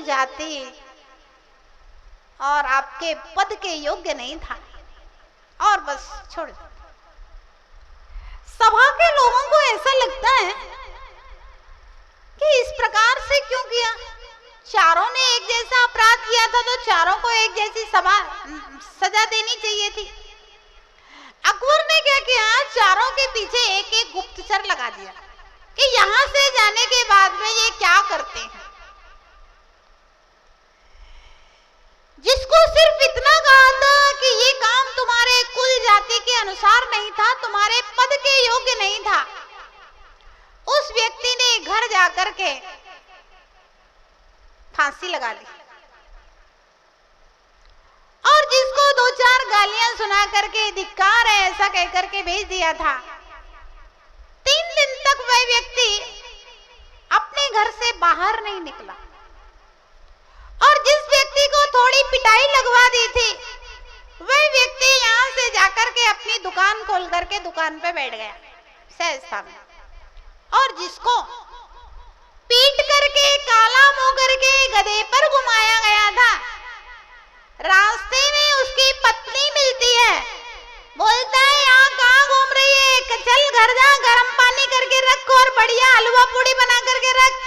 जाति और आपके पद के योग्य नहीं था, और बस छोड़ दो। सभा के लोगों को ऐसा लगता है कि इस प्रकार से क्यों किया, चारों ने एक जैसा अपराध किया था तो चारों को एक जैसी सजा देनी चाहिए थी। अकबर ने क्या किया, चारों के पीछे एक एक गुप्तचर लगा दिया कि यहां से जाने के बाद में ये क्या करते हैं। जिसको सिर्फ इतना कहा था कि ये काम तुम्हारे कुल जाति के अनुसार नहीं था, तुम्हारे पद के योग्य नहीं था, उस व्यक्ति ने घर जाकर के फांसी लगा ली। और जिसको दो चार गालियां सुना करके धिक्कार है ऐसा कहकर के भेज दिया था, 3 दिन तक वह व्यक्ति अपने घर से बाहर नहीं निकला। और जिस व्यक्ति को थोड़ी पिटाई लगवा दी थी, वह व्यक्ति यहां से जाकर के अपनी दुकान खोल करके दुकान पे बैठ गया सहजता में। और जिसको पीट करके काला मुंह करके गधे पर घुमाया गया था, रास्ते में उसकी पत्नी मिलती है, बोलता है यहाँ कहाँ घूम रही है, चल घर जा, गर्म पानी करके रख और बढ़िया हलवा पूड़ी बना करके रख,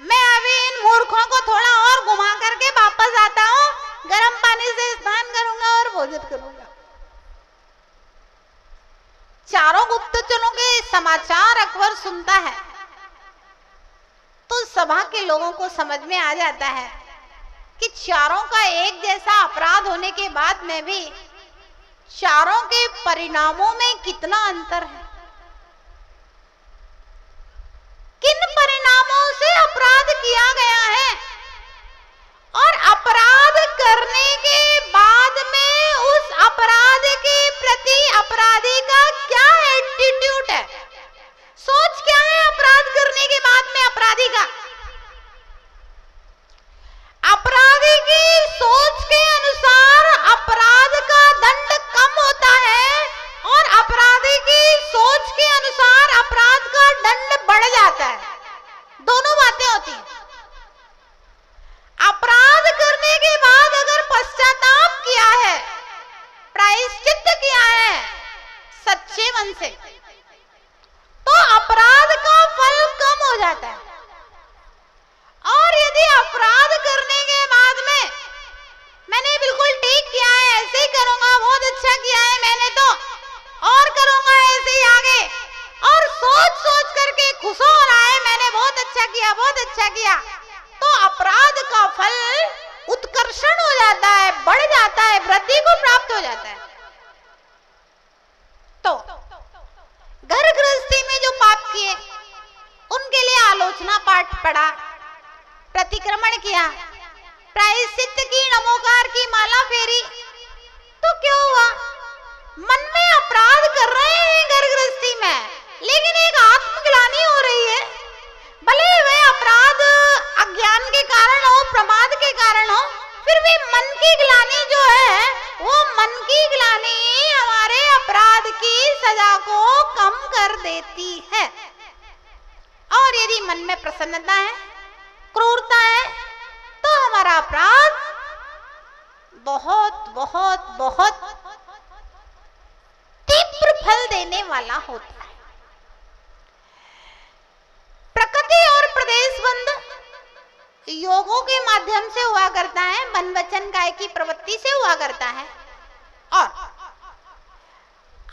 मैं अभी इन मूर्खों को थोड़ा और घुमा करके वापस आता हूँ, गर्म पानी से स्नान करूंगा और भोजन करूंगा। चारों गुप्तचरों के समाचार अकबर सुनता है तो सभा के लोगों को समझ में आ जाता है कि चारों का एक जैसा अपराध होने के बाद में भी चारों के परिणामों में कितना अंतर है। किन परिणामों से अपराध किया गया है और अपराध करने के बाद में उस अपराध के प्रति अपराधी का क्या एटीट्यूड है, सोच क्या है अपराध करने के बाद में अपराधी का। अपराधी की सोच के अनुसार अपराध का दंड कम होता है और अपराधी की सोच के अनुसार अपराध का दंड बढ़ जाता है। दोनों बातें होती हैं। अपराध करने के बाद अगर पश्चाताप किया है, प्रायश्चित किया है सच्चे मन से, तो अपराध का फल कम हो जाता है। और यदि अपराध करने के बाद में मैंने बिल्कुल ठीक किया है, ऐसे ही करूंगा, बहुत अच्छा किया है मैंने तो और करूंगा ऐसे ही आगे, और सोच सोच करके खुश हो रहा है मैंने बहुत अच्छा किया, बहुत अच्छा किया, तो अपराध का फल उत्कर्षण हो जाता है, बढ़ जाता है, वृद्धि को प्राप्त हो जाता है। तो घर गृहस्थी में जो पाप किए उनके लिए आलोचना पाठ पढ़ा, प्रतिक्रमण किया, प्रायश्चित की, नमोकार की माला फेरी, तो क्या हुआ, मन में अपराध कर रहे हैं घर गृहस्थी में, लेकिन एक आत्मग्लानि हो रही है। भले वह अपराध अज्ञान के कारण हो, प्रमाद के कारण हो, फिर भी मन की ग्लानि जो है, वो मन की ग्लानि हमारे अपराध की सजा को कम कर देती है। और यदि मन में प्रसन्नता है, क्रूरता है, तो हमारा अपराध बहुत बहुत बहुत तीव्र फल देने वाला होता है। प्रकृति और प्रदेश बंध योगों के माध्यम से हुआ करता है, मन वचन काया की प्रवृत्ति से हुआ करता है, और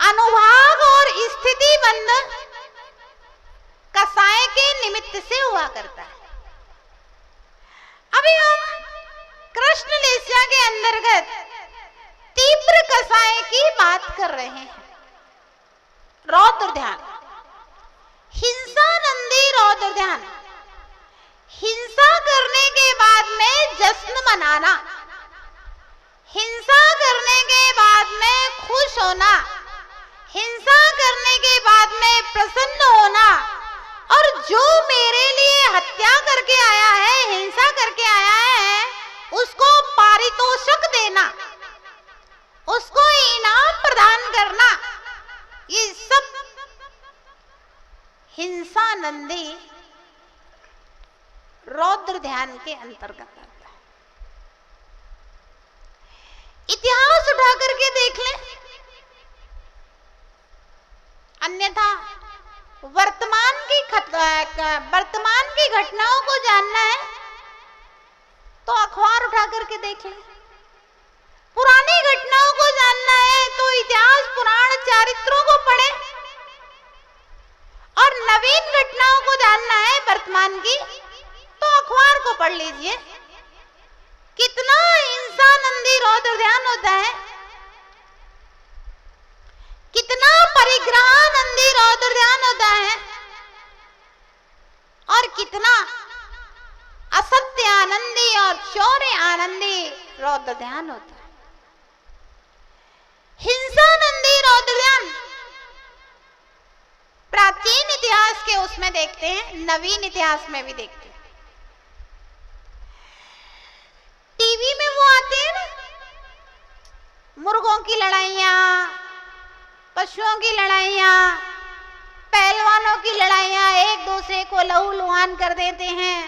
अनुभाग और स्थिति बंध कसाय के निमित्त से हुआ करता है। अभी हम कृष्ण लेस्या के अंतर्गत तीव्र कसाय की बात कर रहे हैं। रौद्र ध्यान, हिंसा नंदी रौद्र ध्यान, हिंसा करने के बाद में जश्न मनाना, हिंसा करने के बाद में खुश होना, हिंसा करने के बाद में प्रसन्न होना, और जो मेरे लिए हत्या करके आया है, हिंसा करके आया है, उसको पारितोषिक देना, उसको इनाम प्रदान करना, ये सब हिंसा नंदी रौद्र ध्यान के अंतर्गत आता है। देख लें, अन्यथा वर्तमान की घटनाओं को जानना है तो अखबार उठा करके देख लें, पुरानी घटनाओं को जानना है तो इतिहास पुराण चरित्रों को पढ़े, और नवीन घटनाओं को जानना है वर्तमान की तो अखबार को पढ़ लीजिए। कितना इंसानंदी रौद्र ध्यान होता है, कितना परिग्रहानंदी रौद्र ध्यान होता है, और कितना असत्य आनंदी और शौर्य आनंदी रौद्र ध्यान होता है। हिंसानंदी रौद्र ध्यान प्राचीन इतिहास के उसमें देखते हैं, नवीन इतिहास में भी देखते हैं। टीवी में वो आते हैं ना, मुर्गों की लड़ाइयां, पशुओं की लड़ाइयां, पहलवानों की लड़ाइयां, एक दूसरे को लहूलुहान कर देते हैं,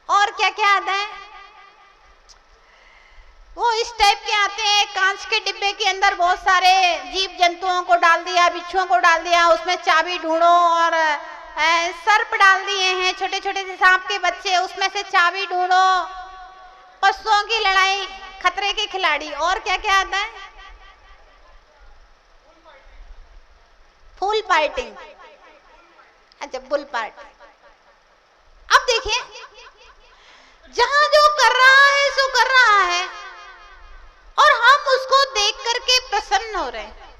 और क्या क्या आता है, वो इस टाइप के आते हैं, कांच के डिब्बे के अंदर बहुत सारे जीव जंतुओं को डाल दिया, बिच्छुओं को डाल दिया, उसमें चाबी ढूंढो, और सर्प डाल दिए हैं, छोटे छोटे से सांप के बच्चे, उसमें से चाबी ढूंढो, पशुओं की लड़ाई, खतरे के खिलाड़ी, और क्या क्या आता है, फुल फाइटिंग, अच्छा बुल पार्टी। अब देखिए, जहां जो कर रहा है सो कर रहा है, और हम उसको देख करके प्रसन्न हो रहे हैं।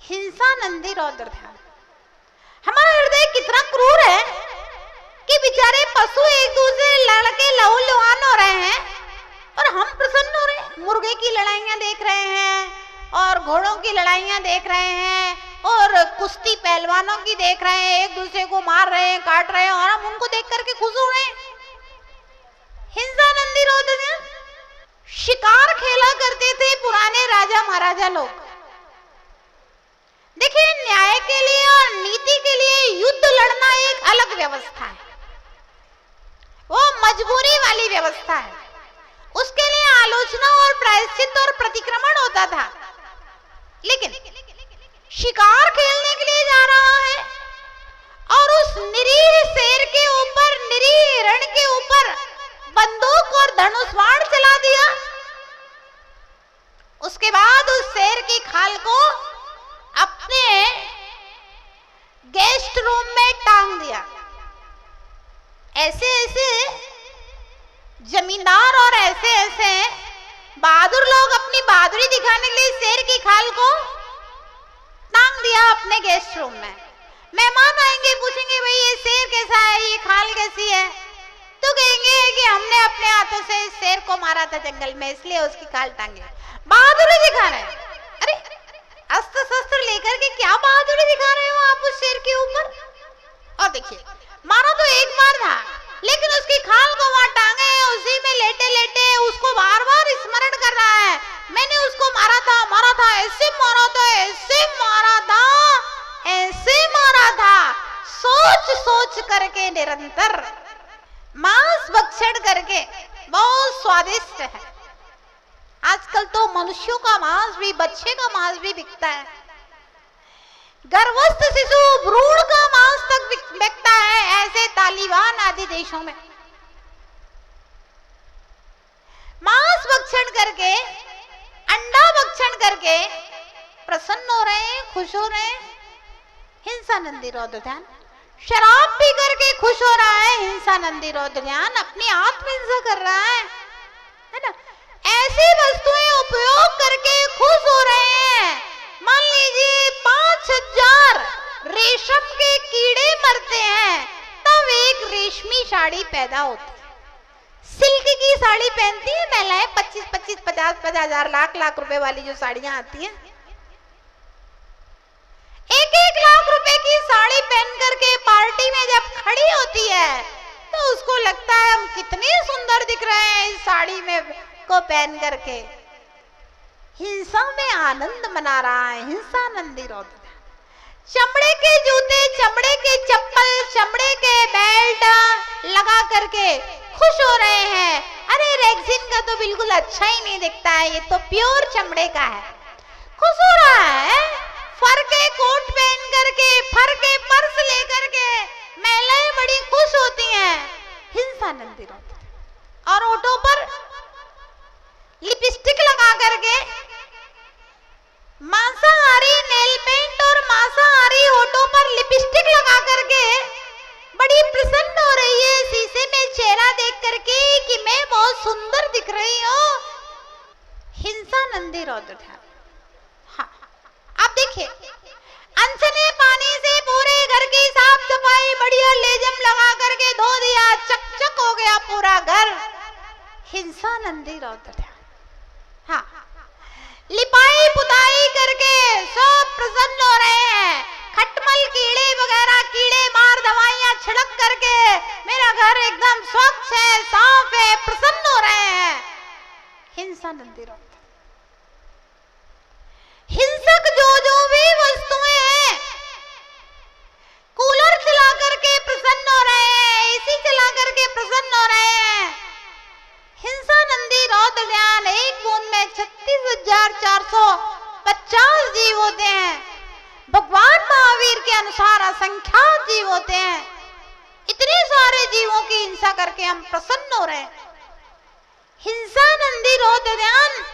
हिंसानंदी रौद्र ध्यान, हमारा हृदय कितना क्रूर है कि बेचारे पशु एक दूसरे लड़के लहूलुहान हो रहे हैं और हम प्रसन्न हो रहे हैं। मुर्गे की लड़ाइयां देख रहे हैं, और घोड़ों की लड़ाइयां देख रहे हैं, और कुश्ती पहलवानों की देख रहे हैं, एक दूसरे को मार रहे हैं, काट रहे हैं, और हम उनको देख करके खुश हो रहे हैं। हिंसानंदी रौद्र ध्यान। शिकार खेला करते थे पुराने राजा महाराजा लोग। देखिए, न्याय के लिए और नीति के लिए युद्ध लड़ना एक अलग व्यवस्था है, वो मजबूरी वाली व्यवस्था है, उसके लिए आलोचना और प्रायश्चित और प्रतिक्रमण होता था। लेकिन शिकार खेलने के लिए जा रहा है, और उस निरीह शेर के ऊपर, निरीह हिरण के ऊपर बंदूक और धनुष बाण चला दिया, उसके बाद उस शेर की खाल को अपने गेस्ट रूम में टांग दिया। ऐसे ऐसे जमींदार और ऐसे ऐसे बहादुर लोग अपनी बहादुरी दिखाने के लिए शेर की खाल को टांग दिया अपने गेस्ट रूम में। मेहमान आएंगे, पूछेंगे भाई ये शेर कैसा है, ये खाल कैसी है, तो कहेंगे कि हमने अपने हाथों से शेर को मारा था जंगल में, इसलिए उसकी खाल टांगे। बहादुरी दिखा रहे हैं। अरे अस्त्र शस्त्र लेकर के क्या बहादुरी दिखा रहे हो आप उस शेर के ऊपर? और देखिए, मारा तो एक बार था, लेकिन उसकी खाल को वहां टांगे, उसी में लेटे लेटे उसको बार बार स्मरण कर रहा है, मैंने उसको मारा था, ऐसे मारा था, ऐसे मारा था, ऐसे मारा था। सोच सोच करके निरंतर मांस भक्षण करके बहुत स्वादिष्ट है। आजकल तो मनुष्यों का मांस भी, बच्चे का मांस भी बिकता है, गर्भस्थ शिशु भ्रूण का मांस तक बिकता है ऐसे तालिबान आदि देशों में। मांस भक्षण करके, अंडा भक्षण करके प्रसन्न हो रहे हैं, खुश हो रहे हैं। हिंसानंदी रौद्र ध्यान। शराब पी करके खुश हो रहा है, हिंसानंदी रौद्र ध्यान। अपनी आत्महिंसा कर रहा है ना। ऐसी वस्तुएं उपयोग करके खुश हो रहे हैं। मान लीजिए 5000 रेशम के कीड़े मरते हैं तब एक रेशमी साड़ी पैदा होती है। सिल्क की साड़ी पहनती है महिलाएं, 25-25, 50-50 लाख रुपए वाली जो साड़ियां आती हैं, 1-1 लाख रुपए की साड़ी पहन करके पार्टी में जब खड़ी होती है तो उसको लगता है हम कितने सुंदर दिख रहे हैं इस साड़ी में को पहन करके। हिंसा में आनंद मना रहा है हिंसानंदी रौद्र। चमड़े के जूते, चमड़े के चप्पल, चमड़े के बेल्ट लगा करके खुश हो रहे हैं। अरे रेक्सिन का तो बिल्कुल अच्छा ही नहीं दिखता है, ये तो प्योर चमड़े का है। खुश हो रहा है, फर के कोट पहन करके, फर के पर्स लेकर के महिलाएं बड़ी खुश होती हैं। हिंसा नंदी रोते थे। और होठों पर लिपस्टिक लगा करके, मांसाहारी नेल पेंट और मांसाहारी होठों पर लिपस्टिक लगा करके बड़ी प्रसन्न हो रही है शीशे में चेहरा देख करके कि मैं बहुत सुंदर दिख रही हूँ। हिंसा नंदी रौद्र ध्यान। हाँ, आप देखिए, अनसने पानी से पूरे घर की साफ सफाई बढ़िया लेजम लगा करके धो दिया, चकचक हो गया पूरा घर। हिंसा नंदी रौद्र ध्यान। हाँ, लिपाई पुताई करके सब प्रसन्न हो रहे हैं, खटमल कीड़े वगैरह कीड़े मार दवाइयां छिड़क करके मेरा घर एकदम स्वच्छ है, साफ है, प्रसन्न हो रहे हैं। हिंसा नंदी रौद्र। हिंसक जो जो भी वस्तुएं हैं, कूलर चला करके प्रसन्न हो रहे हैं, एसी चला करके प्रसन्न हो रहे हैं। हिंसा नंदी रौद्र ध्यान। एक बूंद में 36,450 जीव होते हैं। भगवान महावीर के अनुसार असंख्यात जीव होते हैं। इतने सारे जीवों की हिंसा करके हम प्रसन्न हो रहे हैं। हिंसा नंदी रौद्र ध्यान।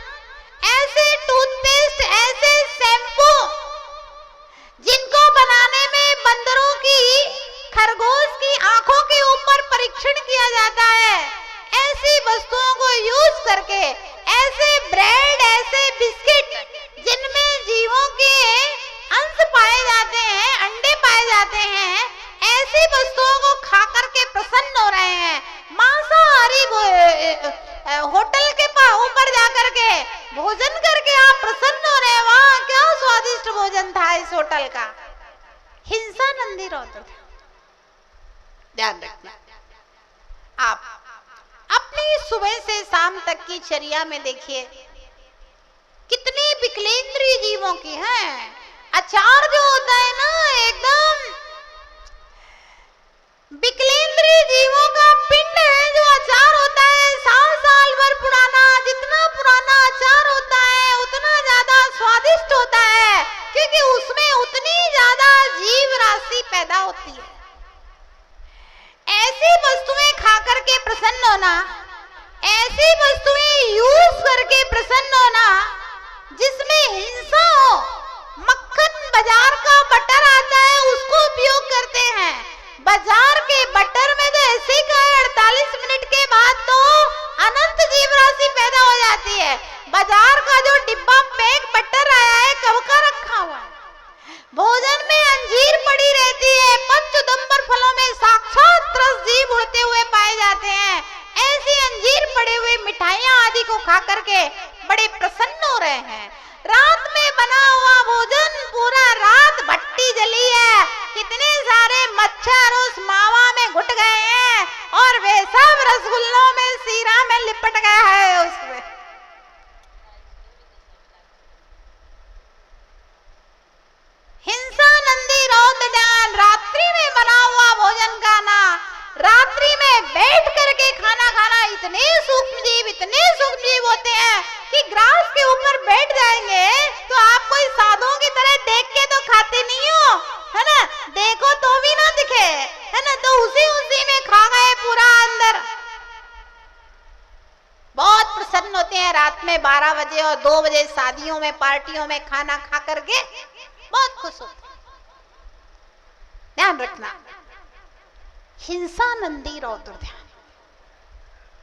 ऐसे टूथपेस्ट, ऐसे शैम्पू जिनको बनाने में बंदरों की, खरगोश की आंखों के ऊपर परीक्षण किया जाता है, ऐसी वस्तुओं को यूज करके, ऐसे ब्रेड, ऐसे बिस्किट जिनमें जीवों के अंश पाए जाते हैं, अंडे पाए जाते हैं, ऐसी वस्तुओं को खा करके प्रसन्न हो रहे हैं। मांसाहारी होटल के ऊपर जाकर के भोजन करके आप प्रसन्न हो रहे हैं। वाह, क्या स्वादिष्ट भोजन था इस होटल का। हिंसा नंदी रौद्र। ध्यान रखना, आप अपनी सुबह से शाम तक की चर्या में देखिए कितनी विकलेंद्रीय जीवों की है। अचार जो होता है ना, एकदम विकलेंद्रीय जीवों का पिंड है जो अचार होता है, साल भर पुराना। जितना पुराना अचार होता है उतना ज्यादा स्वादिष्ट होता है, क्योंकि उसमें उतनी ज्यादा जीव राशि पैदा होती है। ऐसी वस्तुएं खा करके प्रसन्न होना, ऐसी वस्तुएं यूज करके प्रसन्न होना जिसमें हिंसा हो। मक्खन, बाजार का बटर आता है, उसको उपयोग करते हैं। बाजार के बटर में तो ऐसे ही का 48 मिनट के बाद तो अनंत जीव राशि पैदा हो जाती है। बाजार का जो डिब्बा पैक बटर आया है, कब का रखा हुआ है। भोजन में अंजीर पड़ी रहती है, पंचदंबर फलों में साक्षात 30 जीव उड़ते हुए पाए जाते हैं। ऐसी अंजीर पड़े हुए मिठाइयां आदि को खा करके बड़े प्रसन्न हो रहे हैं। रात में बना हुआ भोजन, पूरा रात भट्टी जली है, कितने सारे मच्छर उस मावा में घुट गए हैं और वे सब रसगुल्लों में, सीरा में लिपट गया है उसमें। हिंसा नंदी रौद्र ध्यान। रात्रि में बना हुआ भोजन खाना, रात्रि में बैठ करके खाना खाना। इतने सूक्ष्म जीव होते हैं कि ग्रास के ऊपर बैठ जाएंगे तो आप कोई साधुओं की तरह देख के तो खाते नहीं हो, है ना, देखो तो भी ना दिखे, है ना, तो उसी में खा गए पूरा अंदर। बहुत प्रसन्न होते हैं रात में 12 बजे और 2 बजे शादियों में, पार्टियों में खाना खा करके बहुत खुश होते हैं। ध्यान रखना, हिंसा नंदी रौद्र ध्यान।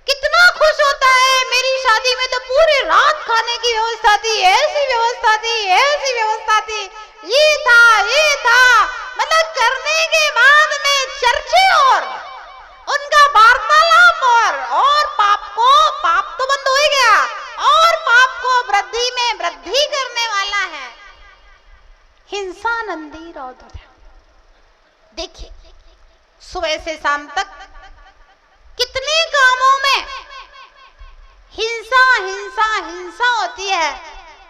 कितना खुश होता है। मेरी शादी में तो पूरी रात खाने की व्यवस्था थी, ऐसी व्यवस्था थी, ऐसी व्यवस्था थी, ये था, मतलब करने के बाद में चर्चे और उनका वार्तालाप और पाप तो बंद हो ही गया, और पाप को वृद्धि में वृद्धि करने वाला है। हिंसा नंदी रौद्र ध्यान। देखिए, सुबह से शाम तक कितने कामों में हिंसा होती है,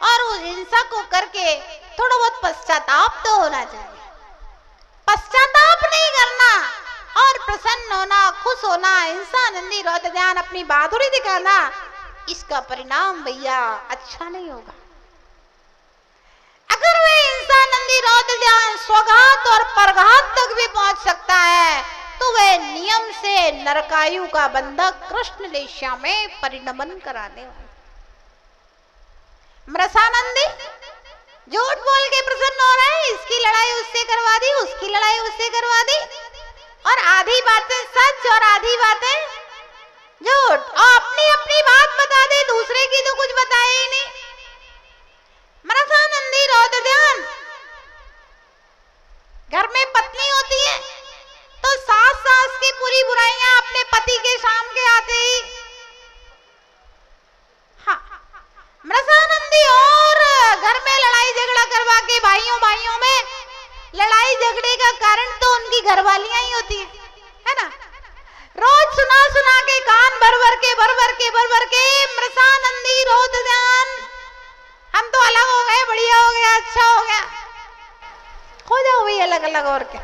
और उस हिंसा को करके थोड़ा बहुत पश्चाताप तो होना चाहिए। पश्चाताप नहीं करना और प्रसन्न होना, खुश होना, हिंसा नंदी रौद्र ध्यान, अपनी बहादुरी दिखाना, इसका परिणाम भैया अच्छा नहीं होगा। अगर वह इंसान नंदी रौद्र ध्यान स्वघात और परघात तक भी पहुंच सकता है तो वह नियम से नरकायु का बंधक कृष्ण लेशा में परिणमन कराने वाला। मृषानंदी झूठ बोल के प्रसन्न हो रहा है, इसकी लड़ाई उससे करवा दी, उसकी लड़ाई उससे करवा दी, और आधी बातें सच और आधी बातें झूठ, और अपनी अपनी बात बता दे, दूसरे की तो कुछ बताए ही नहीं। मृषानंदी रौद्र ध्यान। घर में पत्नी होती है तो सास की पूरी बुराइयां अपने पति के सामने आते ही, हाँ, मृषानंदी और घर में लड़ाई झगड़ा करवा के भाइयों में लड़ाई झगड़े का कारण तो उनकी घरवालियां ही होती है ना। रोज सुना के कान भर के मृषानंदी रौद्र ध्यान, हम तो अलग हो गए, बढ़िया हो गया, अच्छा हो गया, हो जाओ भाई अलग अलग, और क्या।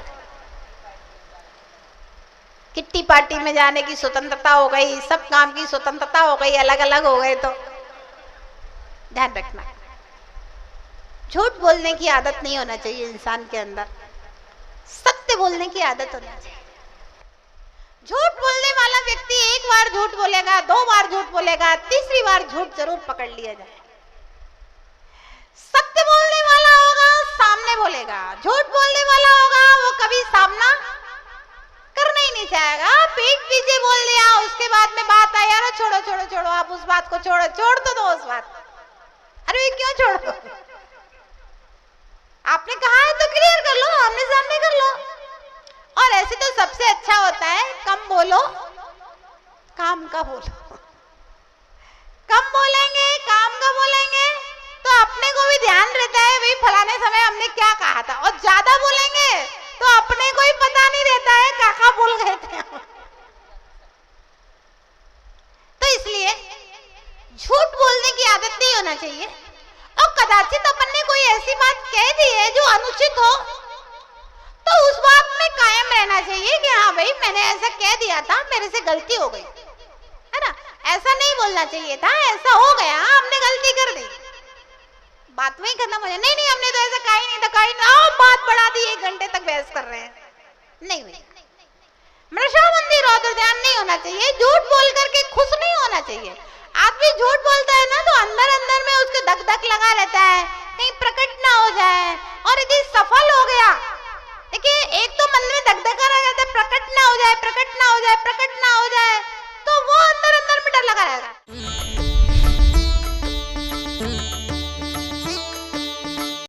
किट्टी पार्टी में जाने की स्वतंत्रता हो गई, सब काम की स्वतंत्रता हो गई, अलग अलग हो गए तो ध्यान रखना, झूठ बोलने की आदत नहीं होना चाहिए इंसान के अंदर, सत्य बोलने की आदत होना चाहिए। झूठ बोलने वाला व्यक्ति एक बार झूठ बोलेगा, 2 बार झूठ बोलेगा, तीसरी बार झूठ जरूर पकड़ लिया जाए। सत्य बोलने वाला होगा सामने बोलेगा, झूठ बोलने वाला होगा वो कभी सामना करना ही नहीं चाहेगा, पीठ पीछे बोल दिया, उसके बाद में बात आई, यार छोड़ो आप उस बात को छोड़ तो दो उस बात, अरे क्यों छोड़ो, आपने कहा है तो क्लियर कर लो, आमने सामने कर लो। और ऐसे तो सबसे अच्छा होता है कम बोलो काम का बोलो, कम बोलेंगे काम का बोलेंगे तो अपने को भी ध्यान रहता है भाई फलाने समय हमने क्या कहा था, और ज्यादा बोलेंगे तो अपने को ही पता नहीं रहता है काका बोल गए थे। तो इसलिए झूठ बोलने की आदत नहीं होना चाहिए, और कदाचित अपन ने कोई ऐसी बात कह दी है जो अनुचित हो तो उस बात में कायम रहना चाहिए कि हाँ भाई मैंने ऐसा कह दिया था, मेरे से गलती हो गई, है ना। ऐसा नहीं बोलना चाहिए था, ऐसा हो गया, हमने गलती कर दी, बात में ही खत्म हो जाए। नहीं हमने तो ऐसा कहा ही नहीं था, बात बढ़ा दी, 1 घंटे तक बहस कर रहे हैं, नहीं भाई। मृषानंदी रौद्र ध्यान नहीं होना चाहिए, झूठ बोल करके खुश नहीं होना चाहिए। आदमी झूठ बोलता है ना तो अंदर में उसके धक धक लगा रहता है, कहीं प्रकट ना हो जाए, और यदि सफल हो गया, देखिए एक तो मन में धक-धका रह जाता है, प्रकट ना हो जाए, तो वो अंदर में डर लगा रहेगा।